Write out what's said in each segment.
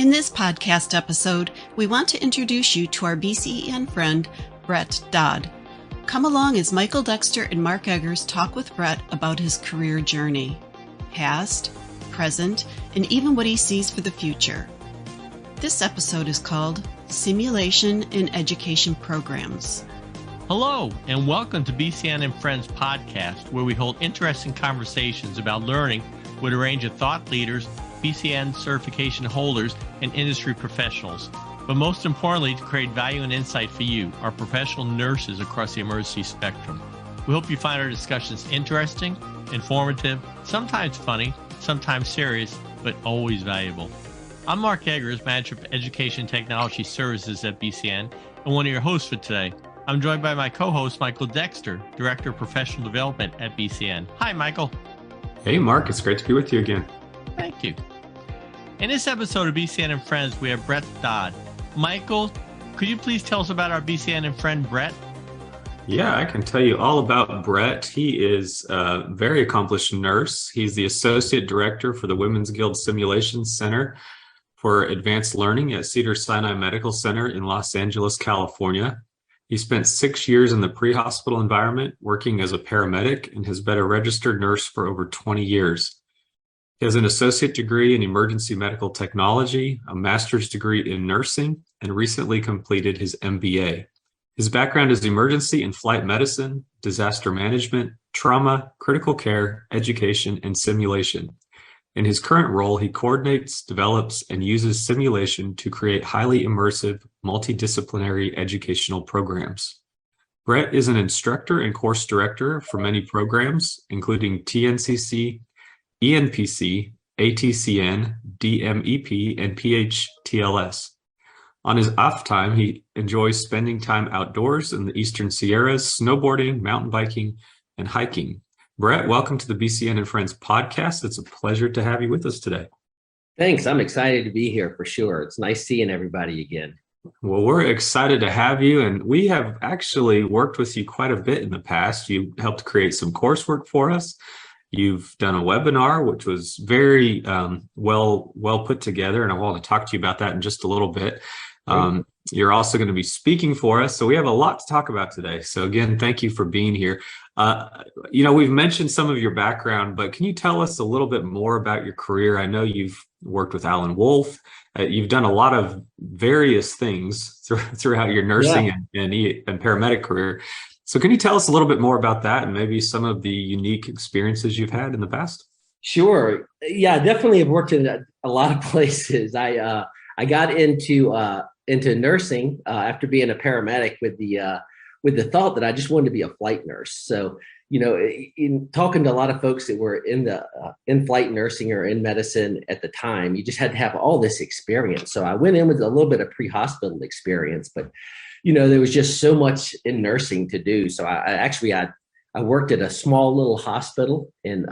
In this podcast episode, we want to introduce you to our BCEN friend, Brett Dodd. Come along as Michael Dexter and Mark Eggers talk with Brett about his career journey, past, present, and even what he sees for the future. This episode is called Simulation in Education Programs. Hello, and welcome to BCEN and Friends podcast, where we hold interesting conversations about learning with a range of thought leaders, BCN certification holders, and industry professionals. But most importantly, to create value and insight for you, our professional nurses across the emergency spectrum. We hope you find our discussions interesting, informative, sometimes funny, sometimes serious, but always valuable. I'm Mark Eggers, Manager of Education Technology Services at BCN, and one of your hosts for today. I'm joined by my co-host, Michael Dexter, Director of Professional Development at BCN. Hi, Michael. Hey, Mark. It's great to be with you again. Thank you. In this episode of BCN and Friends, we have Brett Dodd. Michael, could you please tell us about our BCN and friend, Brett? Yeah, I can tell you all about Brett. He is a very accomplished nurse. He's the Associate Director for the Women's Guild Simulation Center for Advanced Learning at Cedars Sinai Medical Center in Los Angeles, California. He spent 6 years in the pre-hospital environment working as a paramedic and has been a registered nurse for over 20 years. He has an associate degree in emergency medical technology, a master's degree in nursing, and recently completed his MBA. His background is emergency and flight medicine, disaster management, trauma, critical care, education, and simulation. In his current role, he coordinates, develops, and uses simulation to create highly immersive, multidisciplinary educational programs. Brett is an instructor and course director for many programs, including TNCC, ENPC, ATCN, DMEP, and PHTLS. On his off time, he enjoys spending time outdoors in the Eastern Sierras, snowboarding, mountain biking, and hiking. Brett, welcome to the BCN and Friends podcast. It's a pleasure to have you with us today. Thanks. I'm excited to be here for sure. It's nice seeing everybody again. Well, we're excited to have you, and we have actually worked with you quite a bit in the past. You helped create some coursework for us. You've done a webinar, which was very well put together, and I want to talk to you about that in just a little bit. You're also going to be speaking for us, so we have a lot to talk about today. So again, thank you for being here. We've mentioned some of your background, but can you tell us a little bit more about your career? I know you've worked with Alan Wolf. You've done a lot of various things throughout your nursing and paramedic career. So can you tell us a little bit more about that and maybe some of the unique experiences you've had in the past? Sure. Yeah, definitely have worked in a lot of places. I got into nursing after being a paramedic with the thought that I just wanted to be a flight nurse. So, in talking to a lot of folks that were in flight nursing or in medicine at the time, you just had to have all this experience. So I went in with a little bit of pre-hospital experience, but there was just so much in nursing to do. So I worked at a small little hospital in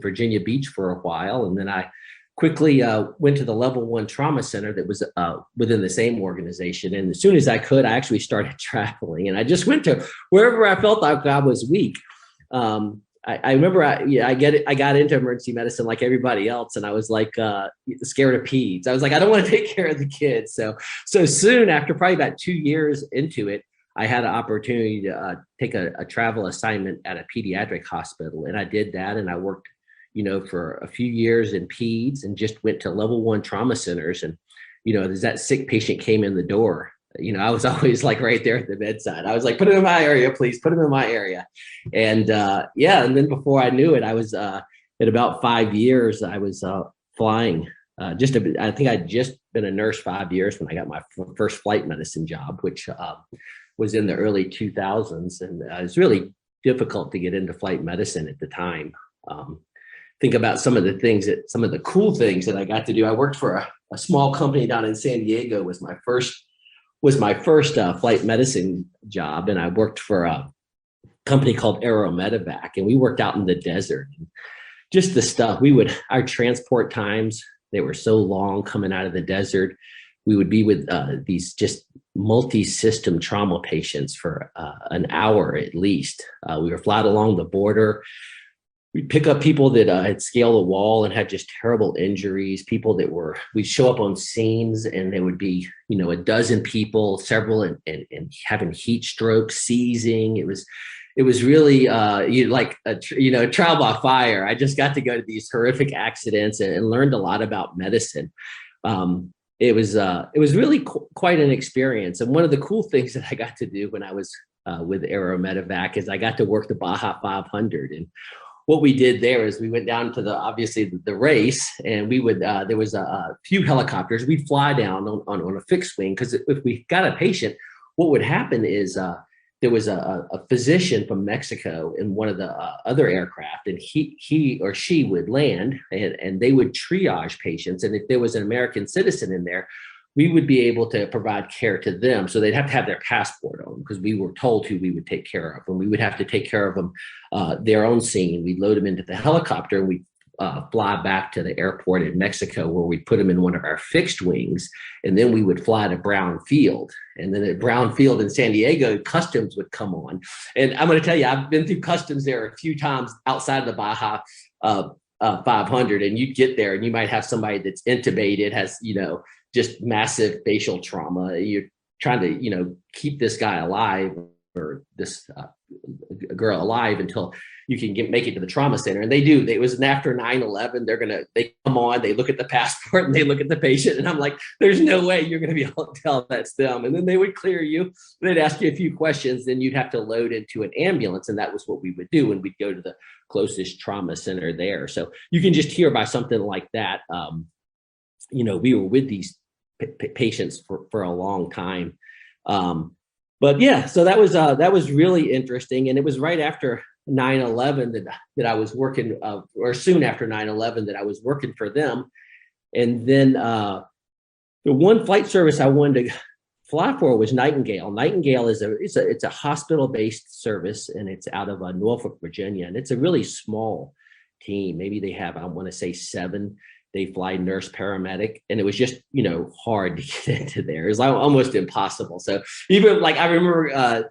Virginia Beach for a while. And then I quickly went to the level 1 trauma center that was within the same organization. And as soon as I could, I actually started traveling, and I just went to wherever I felt like I was weak. I remember I got into emergency medicine like everybody else, and I was like scared of peds. I was like, I don't want to take care of the kids. So soon after, probably about 2 years into it, I had an opportunity to take a travel assignment at a pediatric hospital, and I did that, and I worked, for a few years in peds, and just went to level 1 trauma centers. And as that sick patient came in the door, I was always like right there at the bedside. I was like, put him in my area, please, put him in my area. And and then before I knew it, I was at about 5 years, I was flying. I think I'd just been a nurse 5 years when I got my first flight medicine job, which was in the early 2000s. And it was really difficult to get into flight medicine at the time. Think about some of the cool things that I got to do. I worked for a small company down in San Diego. Was my first flight medicine job, and I worked for a company called Aero Medevac, and we worked out in the desert. Just the stuff our transport times, they were so long coming out of the desert. We would be with these just multi-system trauma patients for an hour at least. We were flying along the border. we'd pick up people that had scaled a wall and had just terrible injuries, people that we'd show up on scenes and there would be, a dozen people, several and having heat strokes, seizing. It was really a trial by fire. I just got to go to these horrific accidents and learned a lot about medicine. It was really quite an experience. And one of the cool things that I got to do when I was with Aero Medevac is I got to work the Baja 500. And what we did there is we went down to the race, and we would there was a few helicopters. We'd fly down on a fixed wing, because if we got a patient, what would happen is there was a physician from Mexico in one of the other aircraft, and he or she would land, and they would triage patients. And if there was an American citizen in there, we would be able to provide care to them. So they'd have to have their passport on, because we were told who we would take care of. And we would have to take care of them, their own scene. We'd load them into the helicopter, and we'd fly back to the airport in Mexico, where we'd put them in one of our fixed wings. And then we would fly to Brown Field. And then at Brown Field in San Diego, customs would come on. And I'm going to tell you, I've been through customs there a few times outside of the Baja 500. And you get there and you might have somebody that's intubated, has, just massive facial trauma. You're trying to, keep this guy alive, or this girl alive, until you can make it to the trauma center. And they do. It was after 9/11. They come on, they look at the passport, and they look at the patient. And I'm like, there's no way you're going to be able to tell that's them. And then they would clear you. They'd ask you a few questions. Then you'd have to load into an ambulance. And that was what we would do. And we'd go to the closest trauma center there. So you can just hear by something like that. We were with these patients for a long time. But yeah, so that was really interesting. And it was right after 9/11 that I was working, or soon after 9/11 that I was working for them. And then the one flight service I wanted to fly for was Nightingale. Nightingale is a hospital-based service, and it's out of Norfolk, Virginia. And it's a really small team. Maybe they have, I want to say 7. They fly nurse, paramedic, and it was just, hard to get into there. It was almost impossible. So even I remember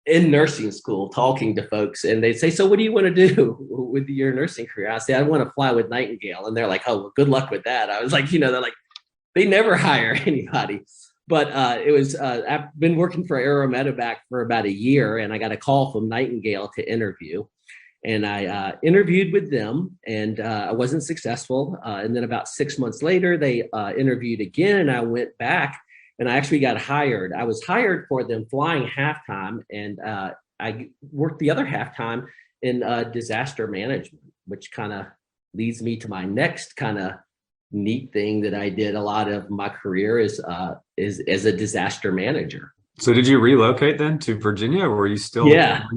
in nursing school talking to folks, and they'd say, so what do you want to do with your nursing career? I say, I want to fly with Nightingale. And they're like, oh, well, good luck with that. I was like, they're like, they never hire anybody. But it was, I've been working for Aero Medevac for about a year, and I got a call from Nightingale to interview. And I interviewed with them, and I wasn't successful. And then about 6 months later, they interviewed again, and I went back, and I actually got hired. I was hired for them flying halftime, and I worked the other halftime in disaster management, which kind of leads me to my next kind of neat thing that I did a lot of my career is as a disaster manager. So did you relocate then to Virginia, or were you still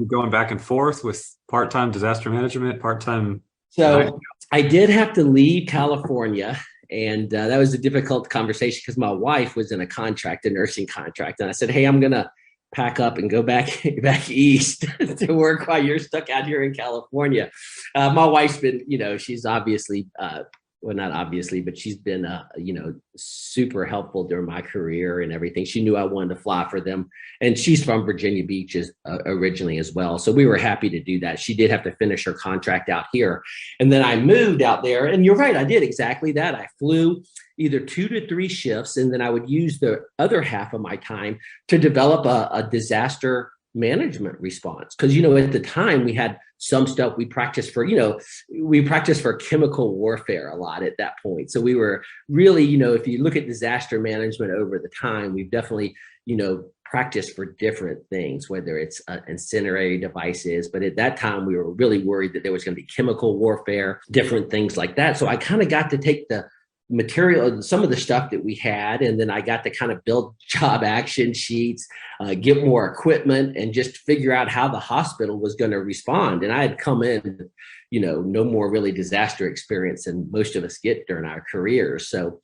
going back and forth with part-time disaster management, part-time? So I did have to leave California, and that was a difficult conversation because my wife was in a nursing contract. And I said, hey, I'm going to pack up and go back east to work while you're stuck out here in California. My wife's been, she's obviously, well, not obviously, but she's been, super helpful during my career and everything. She knew I wanted to fly for them. And she's from Virginia Beach originally as well. So we were happy to do that. She did have to finish her contract out here. And then I moved out there. And you're right, I did exactly that. I flew either 2 to 3 shifts, and then I would use the other half of my time to develop a disaster management response. Because, at the time we had some stuff we practiced for, we practiced for chemical warfare a lot at that point. So we were really, if you look at disaster management over the time, we've definitely, practiced for different things, whether it's incendiary devices. But at that time, we were really worried that there was going to be chemical warfare, different things like that. So I kind of got to take the material, some of the stuff that we had, and then I got to kind of build job action sheets, get more equipment, and just figure out how the hospital was going to respond. And I had come in, no more really disaster experience than most of us get during our careers. So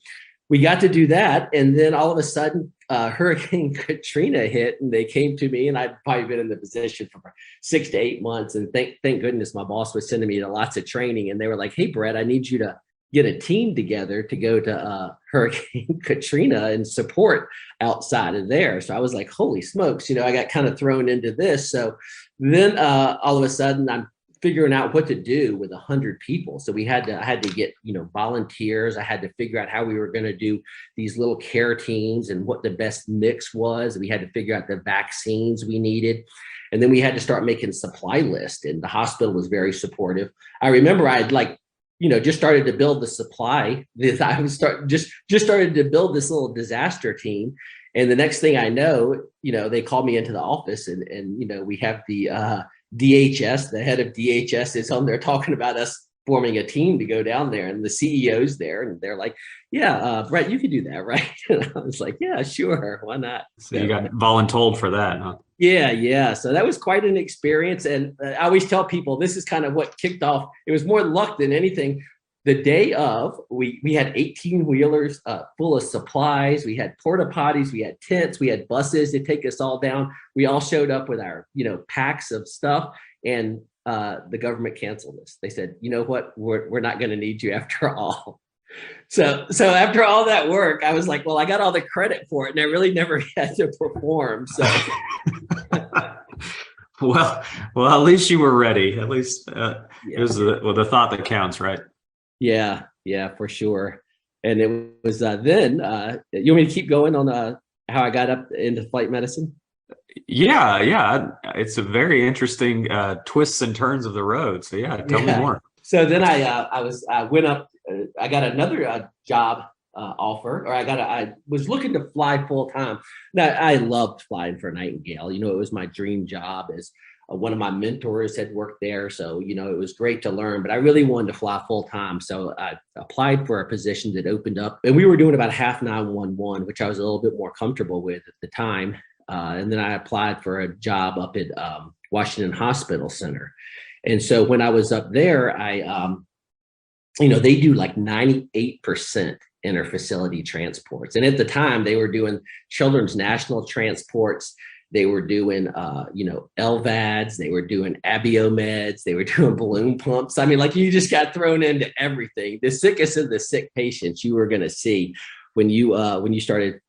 we got to do that. And then all of a sudden, Hurricane Katrina hit, and they came to me, and I'd probably been in the position for 6 to 8 months. And thank goodness my boss was sending me to lots of training. And they were like, hey, Brett, I need you to get a team together to go to Hurricane Katrina and support outside of there. So I was like, holy smokes, I got kind of thrown into this. So then all of a sudden I'm figuring out what to do with 100 people. So I had to get, volunteers. I had to figure out how we were going to do these little care teams and what the best mix was. We had to figure out the vaccines we needed. And then we had to start making supply lists, and the hospital was very supportive. I remember I had just started to build the supply. I was just started to build this little disaster team. And the next thing I know, they called me into the office, and we have the DHS, the head of DHS is on there talking about us forming a team to go down there, and the CEO's there, and they're like, yeah, Brett, you can do that, right? And I was like, yeah, sure, why not? So you got voluntold for that, huh? Yeah. So that was quite an experience. And I always tell people this is kind of what kicked off. It was more luck than anything. The day of, we had 18 wheelers full of supplies. We had porta potties, we had tents, we had buses to take us all down. We all showed up with our, packs of stuff, and the government canceled us. They said, you know what, we're not going to need you after all. So after all that work, I was like, well, I got all the credit for it, and I really never had to perform. So. Well, at least you were ready. At least it was the thought that counts, right? Yeah, for sure. And it was then, you want me to keep going on how I got up into flight medicine? Yeah. It's a very interesting twists and turns of the road. So tell me more. So then I went up, I got another job offer, or I was looking to fly full time. Now, I loved flying for Nightingale. It was my dream job. As one of my mentors had worked there. So, it was great to learn, but I really wanted to fly full time. So I applied for a position that opened up, and we were doing about half 911, which I was a little bit more comfortable with at the time. And then I applied for a job up at Washington Hospital Center. And so when I was up there, they do like 98% interfacility transports. And at the time they were doing children's national transports. They were doing, LVADs, they were doing abiomeds, they were doing balloon pumps. I mean, you just got thrown into everything. The sickest of the sick patients you were going to see when you started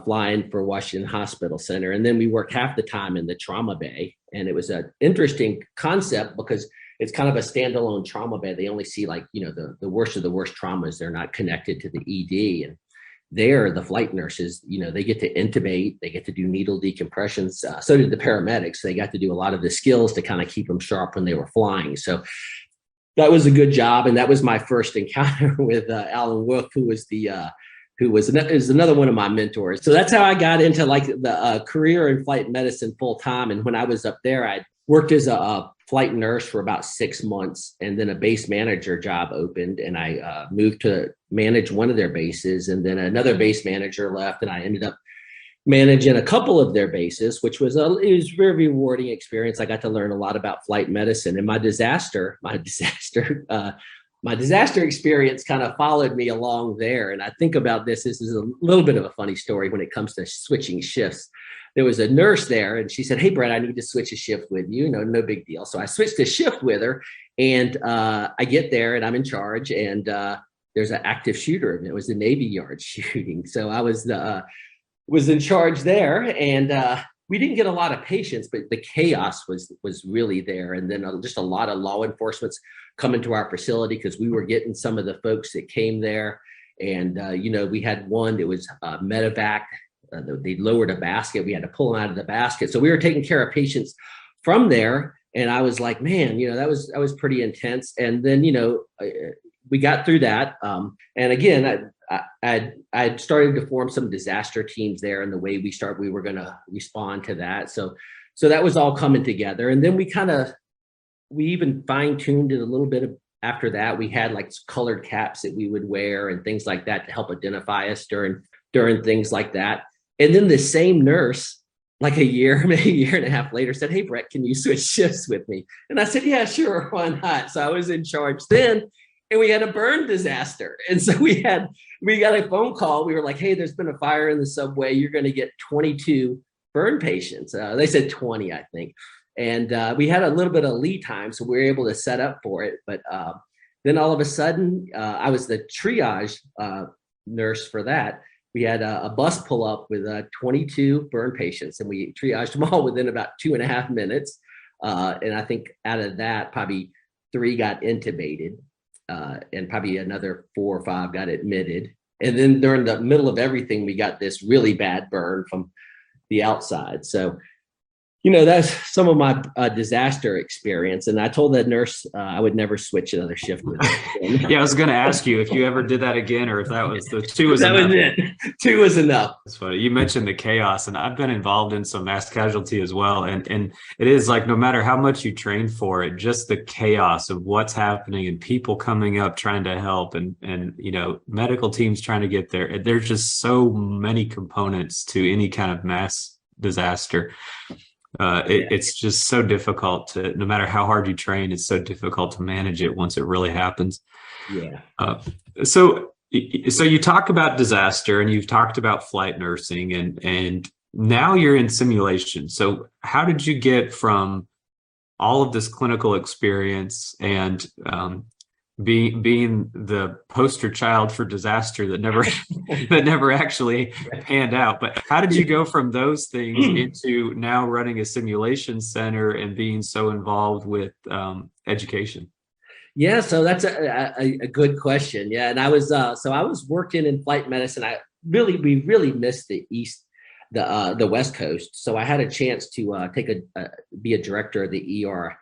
flying for Washington Hospital Center. And then we worked half the time in the trauma bay. And it was an interesting concept because it's kind of a standalone trauma bay. They only see the worst of the worst traumas. They're not connected to the ED. And there, the flight nurses, they get to intubate, they get to do needle decompressions. So did the paramedics. They got to do a lot of the skills to kind of keep them sharp when they were flying. So that was a good job. And that was my first encounter with Alan Wolf, who was another one of my mentors. So that's how I got into the career in flight medicine full time. And when I was up there, I worked as a flight nurse for about 6 months, and then a base manager job opened, and I moved to manage one of their bases, and then another base manager left, and I ended up managing a couple of their bases, which was a very rewarding experience. I got to learn a lot about flight medicine, and my disaster experience kind of followed me along there. And I think about this is a little bit of a funny story when it comes to switching shifts. There was a nurse there, and she said, hey, Brett, I need to switch a shift with you. No big deal. So I switched a shift with her, and I get there, and I'm in charge, and there's an active shooter, and it was the Navy Yard shooting. So I was in charge there, and we didn't get a lot of patients, but the chaos was really there. And then just a lot of law enforcement's coming to our facility because we were getting some of the folks that came there. And, we had one that was medevac. They lowered a basket. We had to pull them out of the basket. So we were taking care of patients from there. And I was like, man, that was pretty intense. And then, we got through that. And again, I'd started to form some disaster teams there, and the way we were going to respond to that. So that was all coming together. And then we even fine-tuned it a little bit after that. We had colored caps that we would wear and things like that to help identify us during things like that. And then the same nurse, maybe a year and a half later, said, hey, Brett, can you switch shifts with me? And I said, yeah, sure, why not? So I was in charge then. And we had a burn disaster. And so we got a phone call. We were like, hey, there's been a fire in the subway. You're going to get 22 burn patients. They said 20, I think. And we had a little bit of lead time, so we were able to set up for it. But then all of a sudden, I was the triage nurse for that. We had a bus pull up with 22 burn patients, and we triaged them all within about 2.5 minutes. And I think out of that, probably 3 got intubated, and probably another 4 or 5 got admitted. And then during the middle of everything, we got this really bad burn from the outside. So, that's some of my disaster experience. And I told that nurse I would never switch another shift with her. Yeah, I was going to ask you if you ever did that again, or if that was the 2 was enough. That was it. 2 was enough. That's funny. You mentioned the chaos, and I've been involved in some mass casualty as well. And it is like, no matter how much you train for it, just the chaos of what's happening and people coming up trying to help, and medical teams trying to get there. There's just so many components to any kind of mass disaster. It's just so difficult to, no matter how hard you train, it's so difficult to manage it once it really happens. Yeah. So you talk about disaster, and you've talked about flight nursing, and now you're in simulation. So how did you get from all of this clinical experience and being the poster child for disaster that never actually panned out, but how did you go from those things into now running a simulation center and being so involved with education? Yeah, so that's a good question. Yeah, and I was working in flight medicine. We really missed the West Coast. So I had a chance to be a director of the ER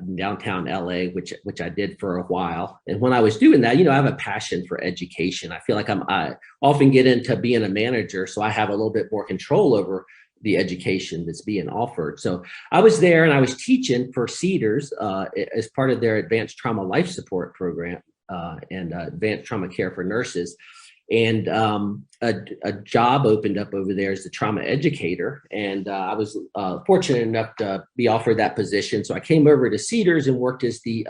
in downtown LA, which I did for a while. And when I was doing that, I have a passion for education. I feel like I often get into being a manager, so I have a little bit more control over the education that's being offered. So I was there and I was teaching for Cedars as part of their advanced trauma life support program and advanced trauma care for nurses. And a job opened up over there as the trauma educator. And I was fortunate enough to be offered that position. So I came over to Cedars and worked as the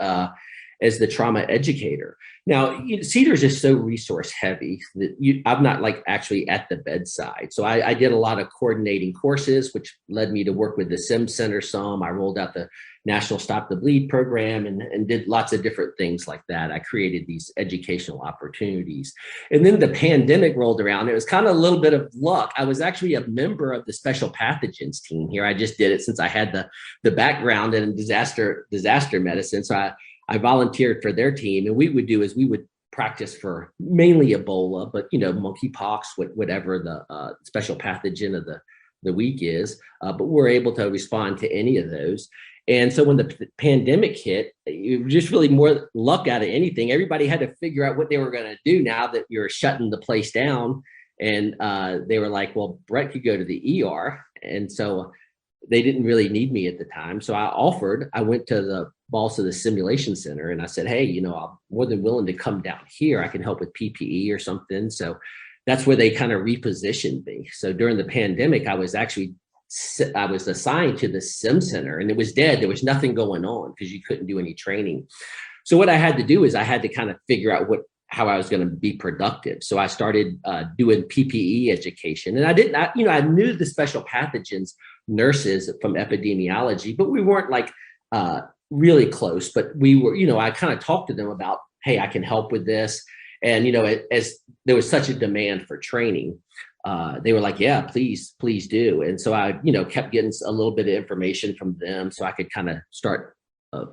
trauma educator. Now, Cedars is so resource heavy that I'm not like actually at the bedside. So I did a lot of coordinating courses, which led me to work with the Sim Center some. I rolled out the National Stop the Bleed program and did lots of different things like that. I created these educational opportunities. And then the pandemic rolled around. It was kind of a little bit of luck. I was actually a member of the special pathogens team here. I just did it since I had the background in disaster medicine. So I volunteered for their team, and we would practice for mainly Ebola, but monkeypox, whatever the special pathogen of the week is. But we're able to respond to any of those. And so when the pandemic hit, it was just really more luck out of anything. Everybody had to figure out what they were going to do now that you're shutting the place down. And they were like, well, Brett could go to the ER. And so they didn't really need me at the time. So I went to the boss of the simulation center and I said, hey, I'm more than willing to come down here. I can help with PPE or something. So that's where they kind of repositioned me. So during the pandemic, I was assigned to the sim center, and it was dead. There was nothing going on because you couldn't do any training. So what I had to do is I had to kind of figure out how I was going to be productive. So I started doing PPE education, and I knew the special pathogens nurses from epidemiology, but we weren't like really close. But we were, I kind of talked to them about, hey, I can help with this, and as there was such a demand for training. They were like, yeah, please do. And so I, kept getting a little bit of information from them so I could kind of start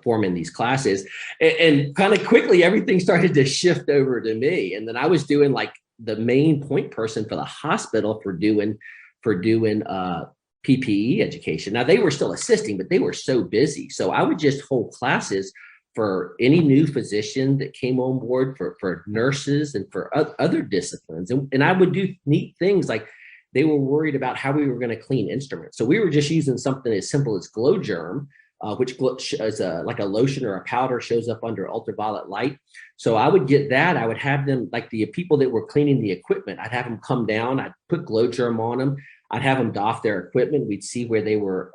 forming these classes. And kind of quickly, everything started to shift over to me. And then I was doing like the main point person for the hospital for doing PPE education. Now they were still assisting, but they were so busy. So I would just hold classes for any new physician that came on board, for nurses and for other disciplines. And I would do neat things like they were worried about how we were going to clean instruments. So we were just using something as simple as glow germ, which is like a lotion or a powder, shows up under ultraviolet light. So I would get that. I would have them, like the people that were cleaning the equipment, I'd have them come down. I'd put glow germ on them. I'd have them doff their equipment. We'd see where they were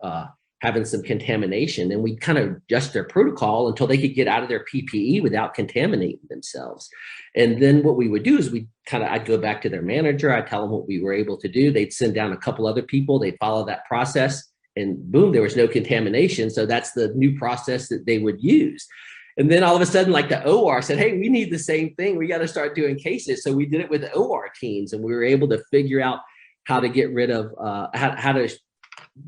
having some contamination, and we'd kind of adjust their protocol until they could get out of their PPE without contaminating themselves. And then what we would do is I'd go back to their manager. I'd tell them what we were able to do. They'd send down a couple other people. They'd follow that process, and boom, there was no contamination. So that's the new process that they would use. And then all of a sudden, like the OR said, hey, we need the same thing. We got to start doing cases. So we did it with the OR teams, and we were able to figure out how to get rid of, how to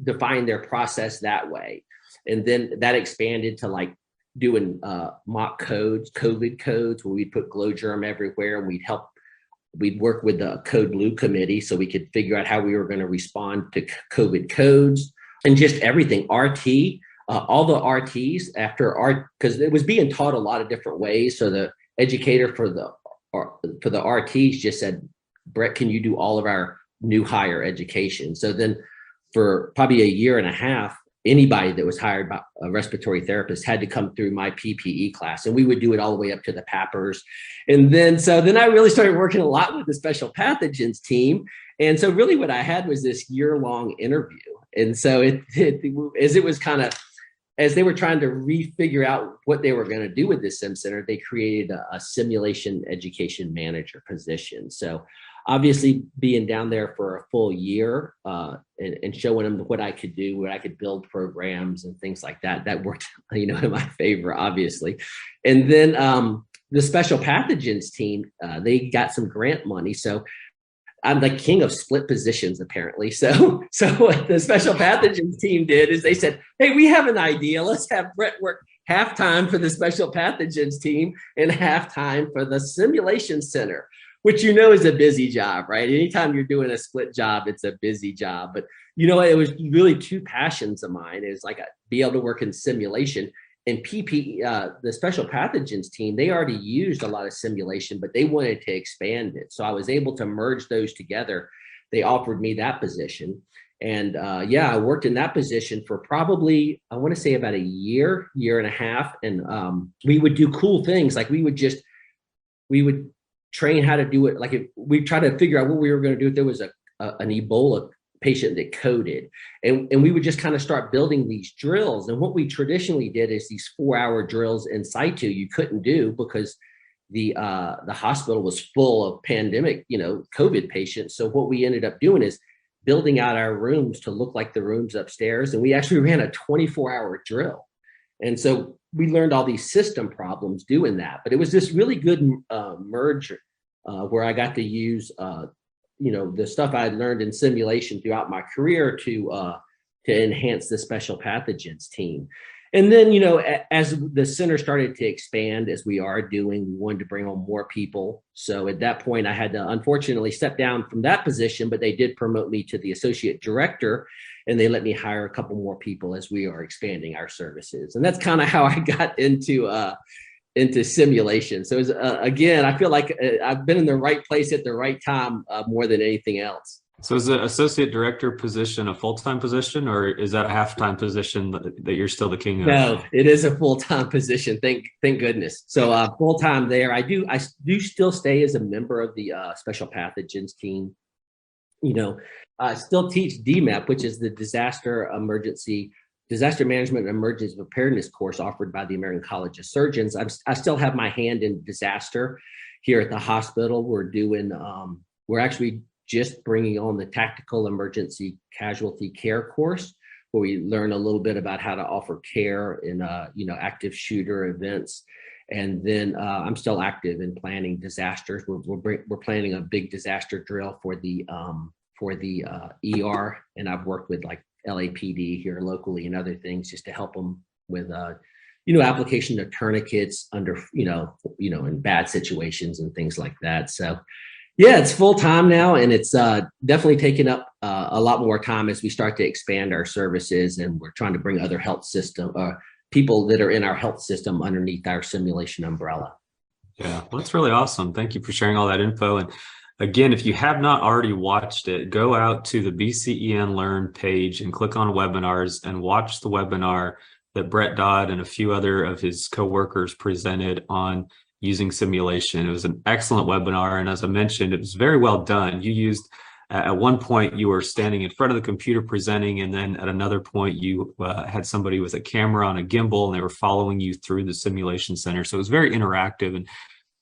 define their process that way. And then that expanded to like doing mock codes, COVID codes, where we'd put glow germ everywhere, and we'd work with the Code Blue committee so we could figure out how we were going to respond to COVID codes and just everything. RT, all the RTs because it was being taught a lot of different ways. So the educator for the RTs just said, Brett, can you do all of our new hire education? So then for probably a year and a half, anybody that was hired by a respiratory therapist had to come through my PPE class, and we would do it all the way up to the PAPRs. And then I really started working a lot with the special pathogens team. And so really what I had was this year-long interview. And so as they were trying to refigure out what they were going to do with this sim center, they created a simulation education manager position. So obviously being down there for a full year and showing them what I could do, where I could build programs and things like that, that worked, in my favor, obviously. And then the special pathogens team, they got some grant money. So I'm the king of split positions, apparently. So what the special pathogens team did is they said, hey, we have an idea. Let's have Brett work half-time for the special pathogens team and half-time for the simulation center, which is a busy job, right? Anytime you're doing a split job, it's a busy job. But it was really two passions of mine. Is like be able to work in simulation and PPE. The special pathogens team, they already used a lot of simulation, but they wanted to expand it. So I was able to merge those together. They offered me that position. And I worked in that position for probably, I want to say about a year and a half. And we would do cool things. Like we would train how to do it. Like if we try to figure out what we were going to do, if there was an Ebola patient that coded, and we would just kind of start building these drills. And what we traditionally did is these 4-hour drills in situ you couldn't do because the hospital was full of pandemic, COVID patients. So what we ended up doing is building out our rooms to look like the rooms upstairs. And we actually ran a 24-hour drill. And so we learned all these system problems doing that. But it was this really good merge where I got to use the stuff I had learned in simulation throughout my career to enhance the special pathogens team. And then, as the center started to expand, as we are doing, we wanted to bring on more people. So at that point, I had to unfortunately step down from that position, but they did promote me to the associate director, and they let me hire a couple more people as we are expanding our services. And that's kind of how I got into simulation. So again, I feel like I've been in the right place at the right time more than anything else. So is the associate director position a full-time position, or is that a half-time position that you're still the king of? No, it is a full-time position. Thank goodness. So full-time there. I do still stay as a member of the special pathogens team. I still teach DMEP, which is the Disaster Management and Emergency Preparedness course offered by the American College of Surgeons. I still have my hand in disaster here at the hospital. We're actually just bringing on the Tactical Emergency Casualty Care course, where we learn a little bit about how to offer care in active shooter events. And then I'm still active in planning disasters. We're planning a big disaster drill for the ER, and I've worked with like LAPD here locally and other things just to help them with application of tourniquets under in bad situations and things like that. So yeah, it's full time now, and it's definitely taken up a lot more time as we start to expand our services, and we're trying to bring other health system people that are in our health system underneath our simulation umbrella. Yeah, well, that's really awesome. Thank you for sharing all that info. And again, if you have not already watched it, go out to the BCEN Learn page and click on webinars and watch the webinar that Brett Dodd and a few other of his coworkers presented on using simulation. It was an excellent webinar. And as I mentioned, it was very well done. You used, at one point, you were standing in front of the computer presenting, and then at another point, you had somebody with a camera on a gimbal, and they were following you through the simulation center. So it was very interactive.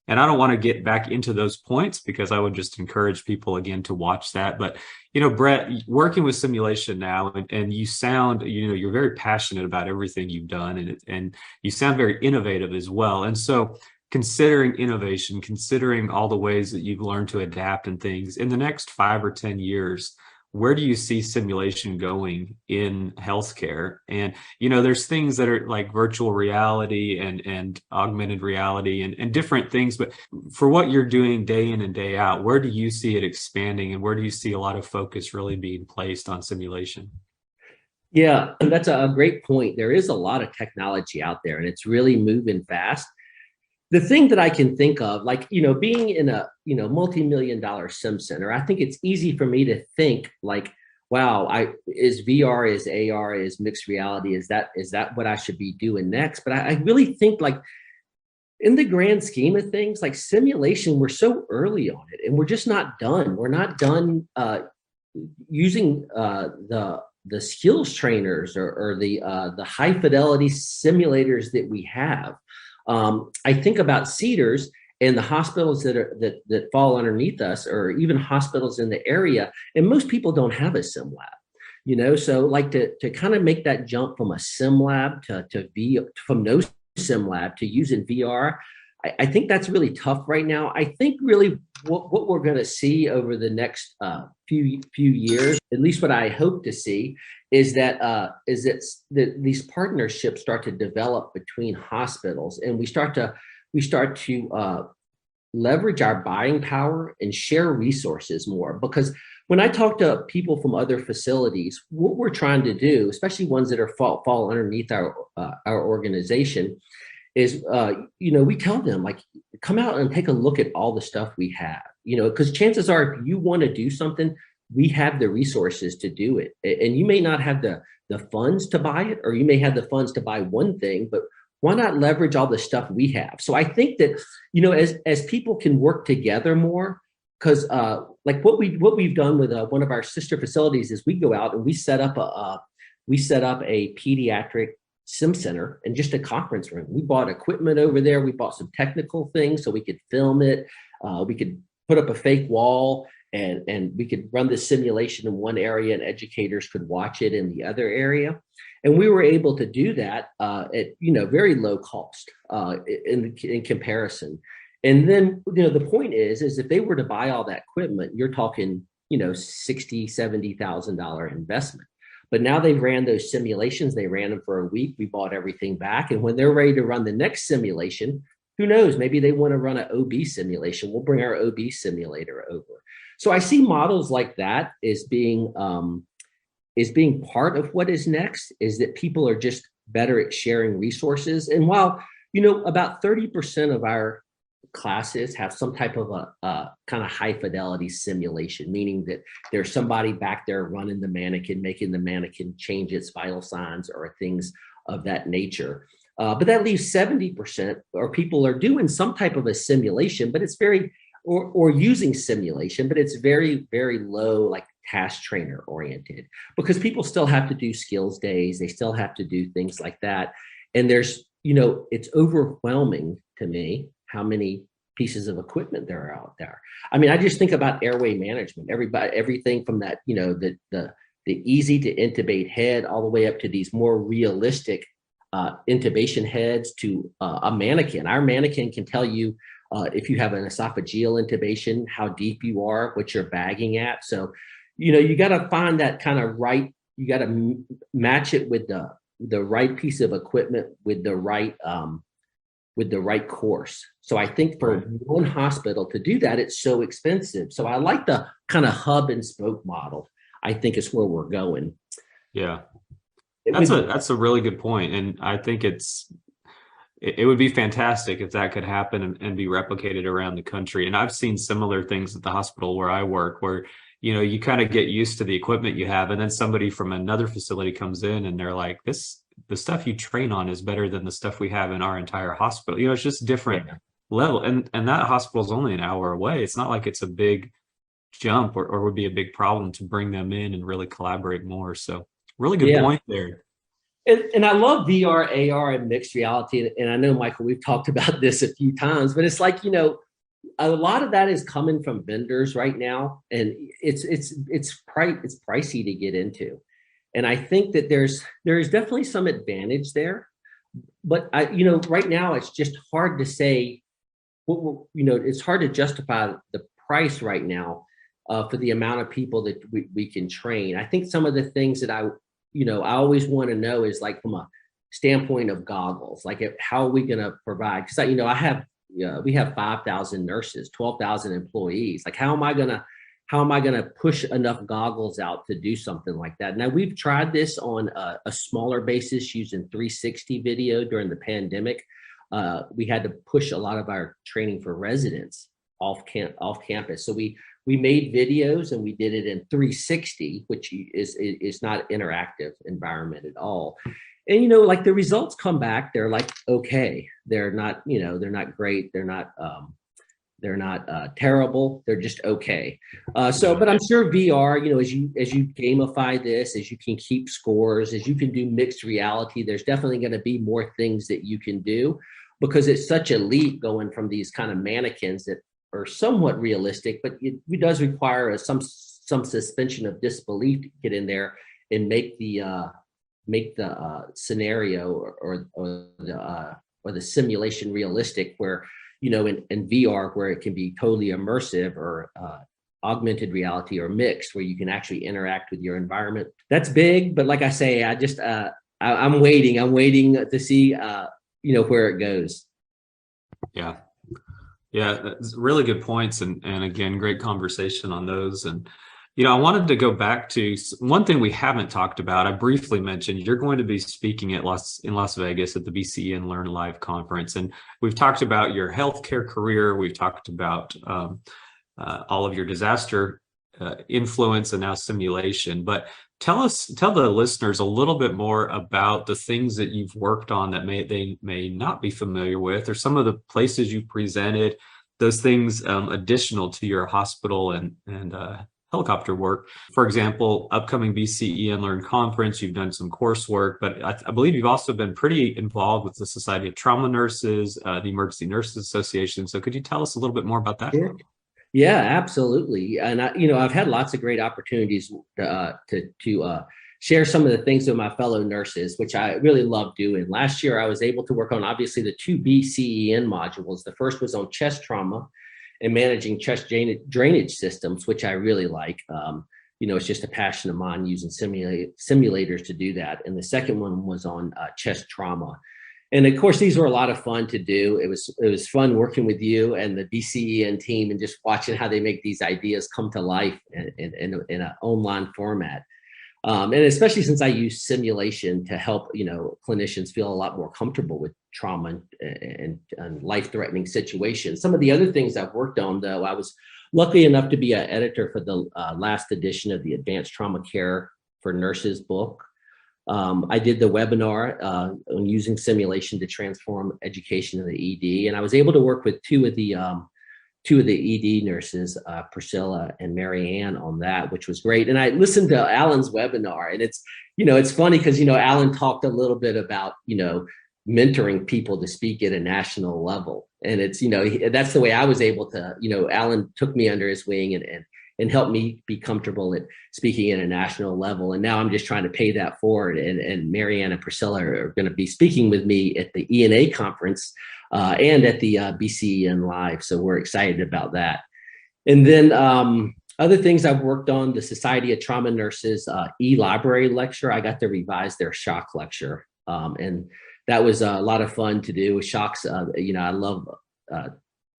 And I don't want to get back into those points because I would just encourage people again to watch that. But, Brett, working with simulation now, and you sound, you're very passionate about everything you've done, and you sound very innovative as well. And so considering innovation, considering all the ways that you've learned to adapt and things in the next 5 or 10 years, where do you see simulation going in healthcare? And, there's things that are like virtual reality and augmented reality and different things. But for what you're doing day in and day out, where do you see it expanding, and where do you see a lot of focus really being placed on simulation? Yeah, that's a great point. There is a lot of technology out there, and it's really moving fast. The thing that I can think of, like, being in a, multi-million-dollar sim center, I think it's easy for me to think like, wow, is VR, is AR, is mixed reality, is that what I should be doing next? But I really think, like, in the grand scheme of things, like simulation, we're so early on it, and we're just not done. We're not done using the skills trainers or the high fidelity simulators that we have. I think about Cedars and the hospitals that fall underneath us, or even hospitals in the area, and most people don't have a sim lab, so like to kind of make that jump from a sim lab from no sim lab to using VR. I think that's really tough right now. I think really what we're going to see over the next few years, at least what I hope to see, is that these partnerships start to develop between hospitals, and we start to leverage our buying power and share resources more. Because when I talk to people from other facilities, what we're trying to do, especially ones that fall underneath our organization, is we tell them, like, come out and take a look at all the stuff we have, because chances are, if you want to do something, we have the resources to do it. And you may not have the funds to buy it, or you may have the funds to buy one thing, but why not leverage all the stuff we have? So I think that, as people can work together more, because like what we've done with one of our sister facilities is we go out and we set up a pediatric sim center and just a conference room. We bought equipment over there. We bought some technical things so we could film it. We could put up a fake wall, and we could run the simulation in one area, and educators could watch it in the other area. And we were able to do that at very low cost in comparison. And then the point is if they were to buy all that equipment, you're talking $60,000-$70,000 investment. But now they've ran those simulations. They ran them for a week. We bought everything back. And when they're ready to run the next simulation, who knows? Maybe they want to run an OB simulation. We'll bring our OB simulator over. So I see models like that as being part of what is next, is that people are just better at sharing resources. And while, about 30% of our classes have some type of a kind of high fidelity simulation, meaning that there's somebody back there running the mannequin, making the mannequin change its vital signs or things of that nature. But that leaves 70%, or people are doing some type of a simulation, but it's or using simulation, but it's very, very low, like task trainer oriented, because people still have to do skills days. They still have to do things like that. And there's, it's overwhelming to me how many pieces of equipment there are out there. I mean, I just think about airway management, everything from that, the easy to intubate head all the way up to these more realistic intubation heads to a mannequin. Our mannequin can tell you if you have an esophageal intubation, how deep you are, what you're bagging at. So, you got to find that kind of right. You got to match it with the right piece of equipment with the right course. So I think for one hospital to do that, it's so expensive. So I like the kind of hub and spoke model. I think is where we're going. Yeah, that's a really good point. And I think it would be fantastic if that could happen and be replicated around the country. And I've seen similar things at the hospital where I work, where, you kind of get used to the equipment you have. And then somebody from another facility comes in and they're like, the stuff you train on is better than the stuff we have in our entire hospital. It's just different level. And that hospital is only an hour away. It's not like it's a big jump or would be a big problem to bring them in and really collaborate more. So really good point there. And I love VR, AR, and mixed reality. And I know, Michael, we've talked about this a few times, but it's like, a lot of that is coming from vendors right now, and it's pricey to get into. And I think that there's definitely some advantage there, but right now it's just hard to say it's hard to justify the price right now, for the amount of people that we can train. I think some of the things that I always want to know is like from a standpoint of goggles, like how are we going to provide? Because we have 5,000 nurses, 12,000 employees. Like how am I gonna push enough goggles out to do something like that? Now we've tried this on a smaller basis using 360 video during the pandemic. We had to push a lot of our training for residents off campus. So we made videos and we did it in 360, which is not interactive environment at all. And like the results come back, they're like okay, they're not great, they're not terrible, they're just okay. But I'm sure VR, as you gamify this, as you can keep scores, as you can do mixed reality, there's definitely going to be more things that you can do, because it's such a leap going from these kind of mannequins that are somewhat realistic, but it does require some suspension of disbelief to get in there and make the scenario or the simulation realistic, where in VR, where it can be totally immersive or augmented reality or mixed, where you can actually interact with your environment. That's big, but like I say, I'm waiting to see where it goes. Yeah, that's really good points, and again, great conversation on those. And I wanted to go back to one thing we haven't talked about. I briefly mentioned you're going to be speaking in Las Vegas at the BCEN Learn Live conference, and we've talked about your healthcare career. We've talked about all of your disaster influence and now simulation. But tell the listeners a little bit more about the things that you've worked on that they may not be familiar with, or some of the places you presented, those things additional to your hospital and helicopter work. For example, upcoming BCEN Learn conference, you've done some coursework, but I believe you've also been pretty involved with the Society of Trauma Nurses, the Emergency Nurses Association. So could you tell us a little bit more about that? Sure. Yeah, absolutely. And I've had lots of great opportunities to share some of the things with my fellow nurses, which I really love doing. Last year, I was able to work on obviously the 2 BCEN modules. The first was on chest trauma and managing chest drainage systems, which I really like. It's just a passion of mine using simulators to do that. And the second one was on chest trauma. And of course, these were a lot of fun to do. It was fun working with you and the BCEN team and just watching how they make these ideas come to life in an online format. And especially since I use simulation to help, clinicians feel a lot more comfortable with trauma and life-threatening situations. Some of the other things I've worked on, though, I was lucky enough to be an editor for the last edition of the Advanced Trauma Care for Nurses book. I did the webinar on using simulation to transform education in the ED, and I was able to work with two of the ED nurses, Priscilla and Mary Ann, on that, which was great. And I listened to Alan's webinar, and it's funny because Alan talked a little bit about mentoring people to speak at a national level, and that's the way I was able to. Alan took me under his wing and helped me be comfortable at speaking at a national level. And now I'm just trying to pay that forward. And Marianne and Priscilla are going to be speaking with me at the ENA conference and at the BCEN Live. So we're excited about that. And then other things I've worked on, the Society of Trauma Nurses e-library lecture. I got to revise their shock lecture. And that was a lot of fun to do with shocks. I love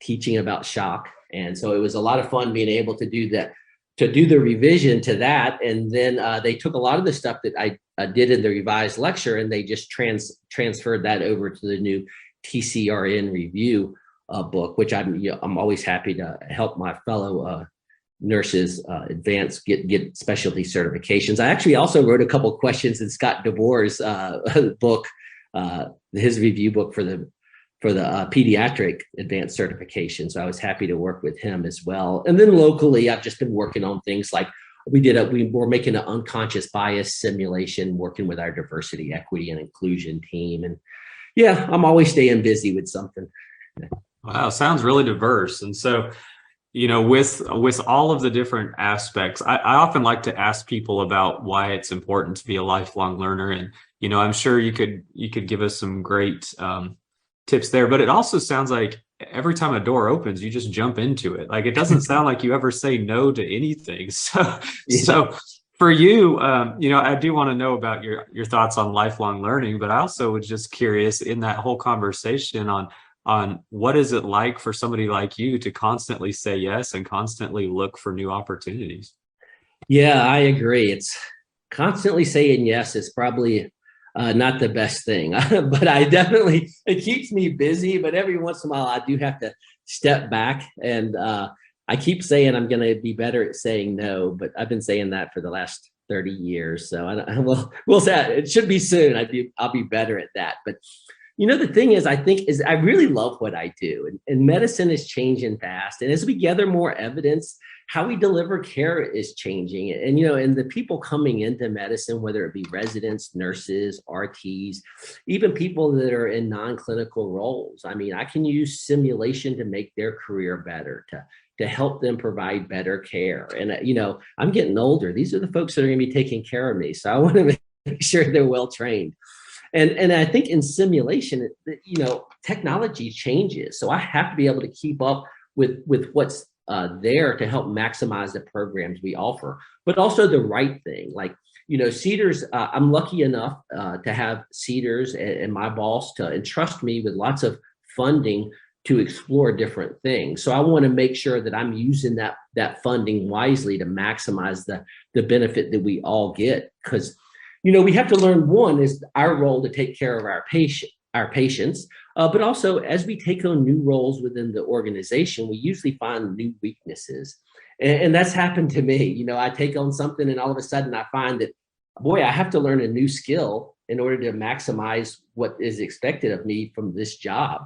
teaching about shock. And so it was a lot of fun being able to do that, to do the revision to that. And then they took a lot of the stuff that I did in the revised lecture, and they just transferred that over to the new TCRN review book, which I'm always happy to help my fellow nurses advance, get specialty certifications. I actually also wrote a couple of questions in Scott DeBoer's book, his review book for the pediatric advanced certification. So I was happy to work with him as well. And then locally, I've just been working on things like we were making an unconscious bias simulation, working with our diversity, equity, and inclusion team. And yeah, I'm always staying busy with something. Wow, sounds really diverse. And so, with all of the different aspects, I often like to ask people about why it's important to be a lifelong learner. And, I'm sure you could give us some great tips there, but it also sounds like every time a door opens, you just jump into it. Like, it doesn't sound like you ever say no to anything. So for you, I do want to know about your thoughts on lifelong learning, but I also was just curious in that whole conversation on what is it like for somebody like you to constantly say yes and constantly look for new opportunities? Yeah, I agree. It's constantly saying yes is probably not the best thing, but it keeps me busy. But every once in a while, I do have to step back, and I keep saying I'm going to be better at saying no, but I've been saying that for the last 30 years. So we'll say it should be soon. I'll be better at that. But the thing is, I really love what I do, and medicine is changing fast. And as we gather more evidence, how we deliver care is changing. And the people coming into medicine, whether it be residents, nurses, RTs, even people that are in non-clinical roles. I mean, I can use simulation to make their career better, to help them provide better care. And, I'm getting older. These are the folks that are going to be taking care of me. So I want to make sure they're well trained. And I think in simulation, technology changes. So I have to be able to keep up with what's there to help maximize the programs we offer, but also the right thing. Like, Cedars, I'm lucky enough to have Cedars and my boss to entrust me with lots of funding to explore different things. So I want to make sure that I'm using that funding wisely to maximize the benefit that we all get. Because we have to learn, one is our role to take care of our patients, but also as we take on new roles within the organization, we usually find new weaknesses. And that's happened to me. I take on something and all of a sudden I find that, boy, I have to learn a new skill in order to maximize what is expected of me from this job.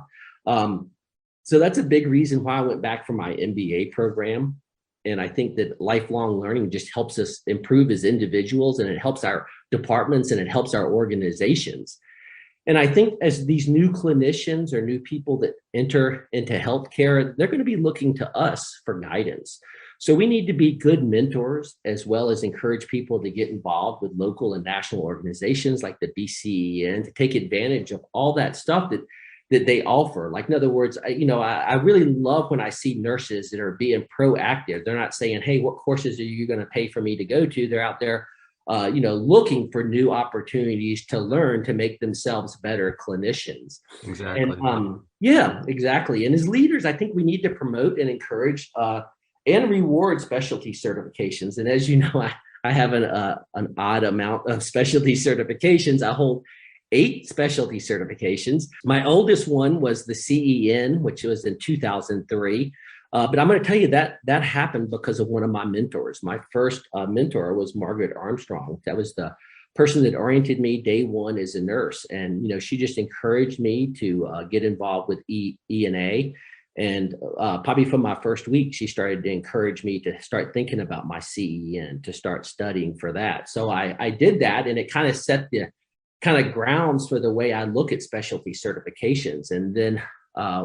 So that's a big reason why I went back for my MBA program. And I think that lifelong learning just helps us improve as individuals, and it helps our departments and it helps our organizations. And I think as these new clinicians or new people that enter into healthcare, they're going to be looking to us for guidance. So we need to be good mentors, as well as encourage people to get involved with local and national organizations like the BCEN to take advantage of all that stuff that they offer. Like, in other words, I really love when I see nurses that are being proactive. They're not saying, hey, what courses are you going to pay for me to go to? They're out there, looking for new opportunities to learn to make themselves better clinicians. Exactly. And yeah, exactly. And as leaders, I think we need to promote and encourage and reward specialty certifications. And as you know, I have an odd amount of specialty certifications. I hold 8 specialty certifications. My oldest one was the CEN, which was in 2003. But I'm going to tell you that happened because of one of my mentors. My first mentor was Margaret Armstrong. That was the person that oriented me day one as a nurse. And, she just encouraged me to get involved with ENA. And probably from my first week, she started to encourage me to start thinking about my CEN, to start studying for that. So I did that, and it kind of set the kind of grounds for the way I look at specialty certifications. And then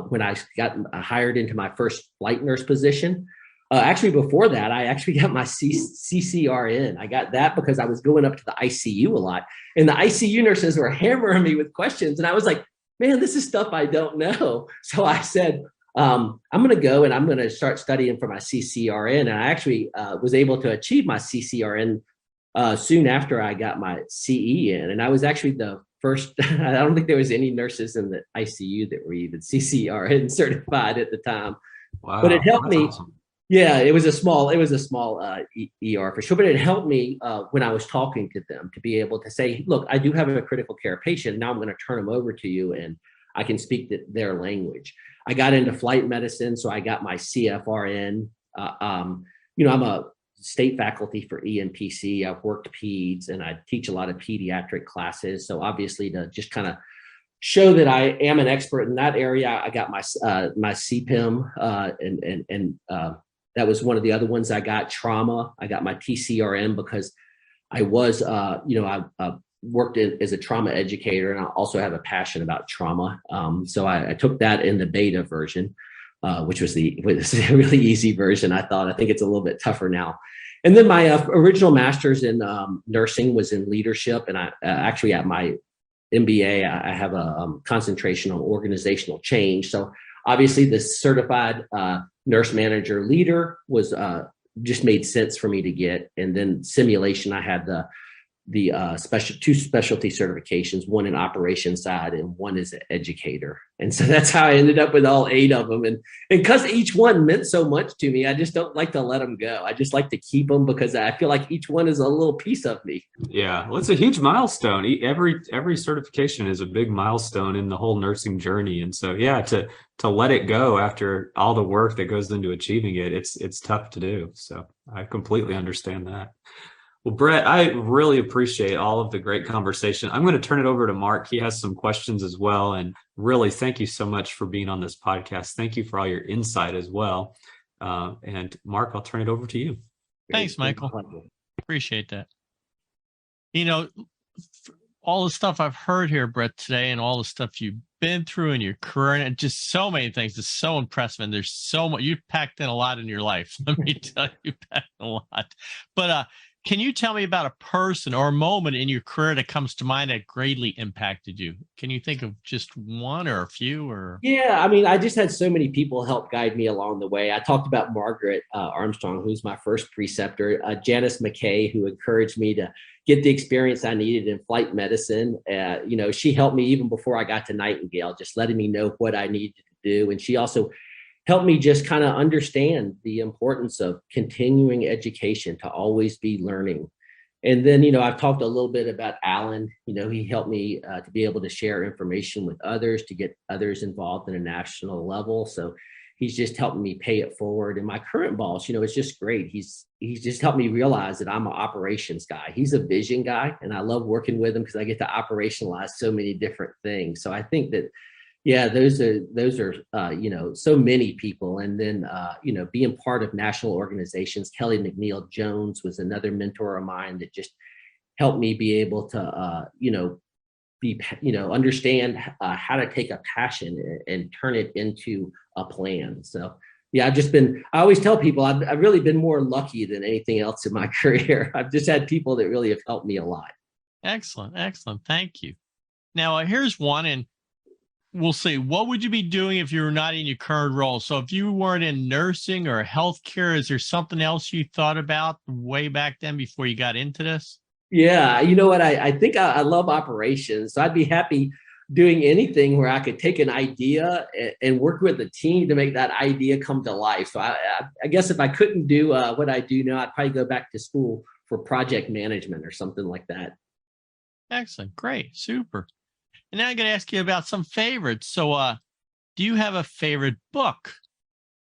when I got hired into my first flight nurse position, actually before that, I actually got my CCRN. I got that because I was going up to the ICU a lot, and the ICU nurses were hammering me with questions. And I was like, man, this is stuff I don't know. So I said, I'm going to go and I'm going to start studying for my CCRN. And I actually was able to achieve my CCRN soon after I got my CEN. And I was actually the first, I don't think there was any nurses in the ICU that were even CCRN certified at the time. Wow, but it helped me. Awesome. Yeah, it was a small ER for sure, but it helped me when I was talking to them to be able to say, look, I do have a critical care patient. Now I'm going to turn them over to you and I can speak their language. I got into flight medicine, so I got my CFRN. I'm a state faculty for ENPC. I've worked peds and I teach a lot of pediatric classes. So obviously to just kind of show that I am an expert in that area, I got my CPIM and that was one of the other ones I got. Trauma, I got my TCRN because I was, I worked as a trauma educator, and I also have a passion about trauma. So I took that in the beta version, which was a really easy version. I think it's a little bit tougher now. And then my original master's in nursing was in leadership, and I actually at my MBA I have a concentration on organizational change. So obviously the certified nurse manager leader was just made sense for me to get. And then simulation, I had the two specialty certifications, one in operations side and one as an educator. And so that's how I ended up with all 8 of them. And because each one meant so much to me, I just don't like to let them go. I just like to keep them because I feel like each one is a little piece of me. Yeah, well, it's a huge milestone. Every certification is a big milestone in the whole nursing journey. And so, yeah, to let it go after all the work that goes into achieving it, it's tough to do. So I completely understand that. Well, Brett, I really appreciate all of the great conversation. I'm going to turn it over to Mark. He has some questions as well. And really, thank you so much for being on this podcast. Thank you for all your insight as well. And Mark, I'll turn it over to you. Thanks, Michael. Appreciate that. You know, all the stuff I've heard here, Brett, today, and all the stuff you've been through in your career, and just so many things. It's so impressive. And there's so much. You've packed in a lot in your life. Let me tell you, you packed a lot. But can you tell me about a person or a moment in your career that comes to mind that greatly impacted you? Can you think of just one or a few? Or Yeah, I mean, I just had so many people help guide me along the way. I talked about Margaret Armstrong, who's my first preceptor, Janice McKay, who encouraged me to get the experience I needed in flight medicine. She helped me even before I got to Nightingale, just letting me know what I needed to do. And she also helped me just kind of understand the importance of continuing education, to always be learning. And then, I've talked a little bit about Alan. He helped me to be able to share information with others, to get others involved in a national level. So he's just helped me pay it forward. And my current boss, it's just great. He's just helped me realize that I'm an operations guy. He's a vision guy, and I love working with him because I get to operationalize so many different things. So I think that, yeah, those are so many people. And then, being part of national organizations, Kelly McNeil Jones was another mentor of mine that just helped me be able to, understand how to take a passion and turn it into a plan. So, yeah, I always tell people I've really been more lucky than anything else in my career. I've just had people that really have helped me a lot. Excellent. Thank you. Now, here's one, and we'll see. What would you be doing if you were not in your current role? So if you weren't in nursing or healthcare, is there something else you thought about way back then before you got into this? Yeah, you know what? I think I love operations. So I'd be happy doing anything where I could take an idea and work with a team to make that idea come to life. So I guess if I couldn't do what I do now, I'd probably go back to school for project management or something like that. Excellent. Great. Super. And now I'm going to ask you about some favorites. So do you have a favorite book?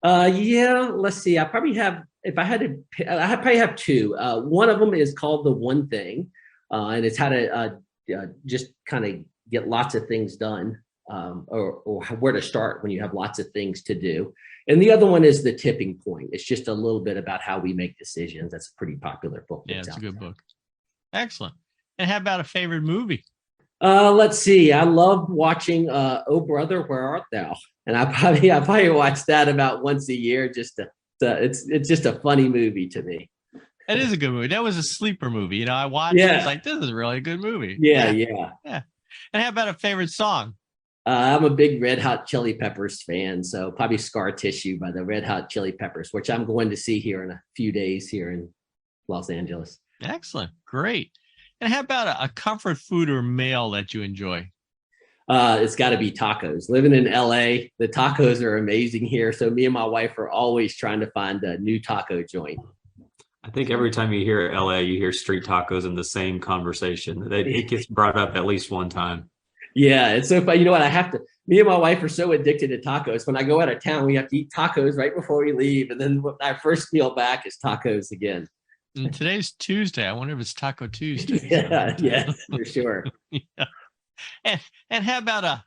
Yeah, let's see. I probably have, if I had to, I probably have 2. One of them is called The One Thing, and it's how to just kind of get lots of things done, or where to start when you have lots of things to do. And the other one is The Tipping Point. It's just a little bit about how we make decisions. That's a pretty popular book. Yeah, it's a good book. Excellent. And how about a favorite movie? Let's see. I love watching Oh Brother, Where Art Thou? And I probably watch that about once a year. Just it's just a funny movie to me. It is a good movie. That was a sleeper movie. I watched it. I was like, this is a really good movie. Yeah. And how about a favorite song? I'm a big Red Hot Chili Peppers fan, so probably Scar Tissue by the Red Hot Chili Peppers, which I'm going to see here in a few days here in Los Angeles. Excellent. Great. And how about a comfort food or meal that you enjoy? It's got to be tacos. Living in LA, the tacos are amazing here. So me and my wife are always trying to find a new taco joint. I think every time you hear LA, you hear street tacos in the same conversation. It gets brought up at least one time. Yeah, it's so funny. You know what? Me and my wife are so addicted to tacos. When I go out of town, we have to eat tacos right before we leave. And then our first meal back is tacos again. And today's Tuesday. I wonder if it's Taco Tuesday. Yeah, for sure. Yeah. And how about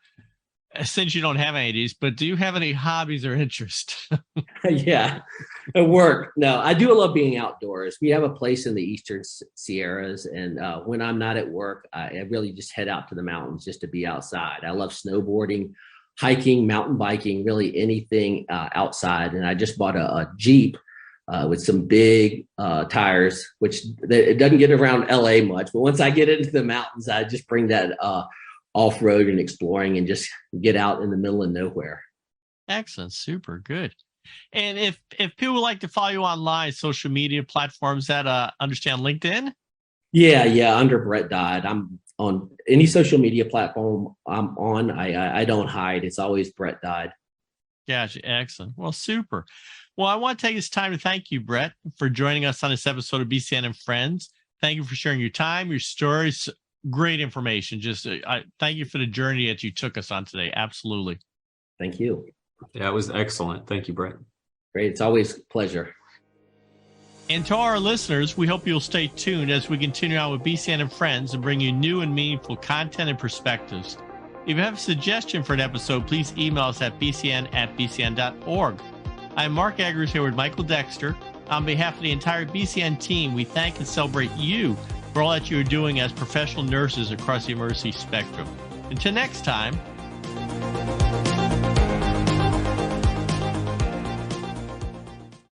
since you don't have any of these, but do you have any hobbies or interests? Yeah, at work. No, I do love being outdoors. We have a place in the Eastern Sierras, and when I'm not at work, I really just head out to the mountains just to be outside. I love snowboarding, hiking, mountain biking, really anything outside. And I just bought a Jeep with some big tires, which it doesn't get around LA much. But once I get into the mountains, I just bring that off-road and exploring and just get out in the middle of nowhere. Excellent. Super good. And if people would like to follow you online, social media platforms that understand LinkedIn? Yeah, under Brett Dodd. I'm on any social media platform I'm on. I don't hide. It's always Brett Dodd. Gotcha. Excellent. Well, super. Well, I want to take this time to thank you, Brett, for joining us on this episode of BCEN and Friends. Thank you for sharing your time, your stories, great information. Just thank you for the journey that you took us on today. Absolutely. Thank you. Yeah, it was excellent. Thank you, Brett. Great. It's always a pleasure. And to our listeners, we hope you'll stay tuned as we continue on with BCEN and Friends and bring you new and meaningful content and perspectives. If you have a suggestion for an episode, please email us at bcn@bcn.org. I'm Mark Eggers here with Michael Dexter. On behalf of the entire BCN team, we thank and celebrate you for all that you are doing as professional nurses across the immersive spectrum. Until next time,